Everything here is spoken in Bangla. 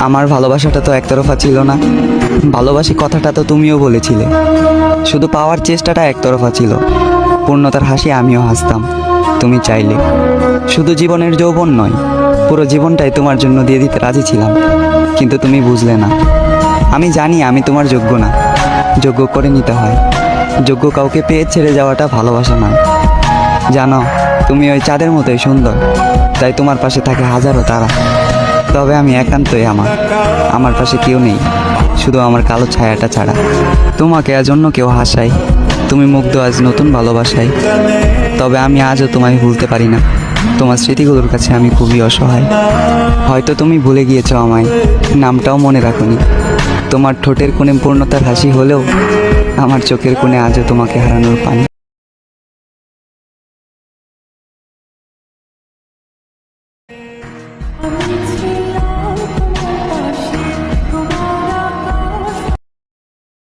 আমার ভালোবাসাটা তো একতরফা ছিল না, ভালোবাসি কথাটা তো তুমিও বলেছিলে। শুধু পাওয়ার চেষ্টাটা একতরফা ছিল, পূর্ণতার হাসি আমিও হাসতাম তুমি চাইলে। শুধু জীবনের যৌবন নয়, পুরো জীবনটাই তোমার জন্য দিয়ে দিতে রাজি ছিলাম, কিন্তু তুমি বুঝলে না। আমি জানি আমি তোমার যোগ্য না, যোগ্য করে নিতে হয়। যোগ্য কাউকে পেয়ে ছেড়ে যাওয়াটা ভালোবাসা নয়। জানো, তুমি ওই চাঁদের মতোই সুন্দর, তাই তোমার পাশে থাকে হাজারো তারা। তবে আমি একান্তই আমার পাশে কেউ নেই, শুধু আমার কালো ছায়াটা ছাড়া। তোমাকে আজ অন্য কেউ হাসায়, তুমি মুগ্ধ আজ নতুন ভালোবাসায়। তবে আমি আজও তোমায় ভুলতে পারি না, তোমার স্মৃতিগুলোর কাছে আমি খুবই অসহায়। হয়তো তুমি ভুলে গিয়েছো আমায়, নামটাও মনে রাখোনি। তোমার ঠোঁটের কোণে পূর্ণতার হাসি হলেও আমার চোখের কোণে আজও তোমাকে হারানোর পানি।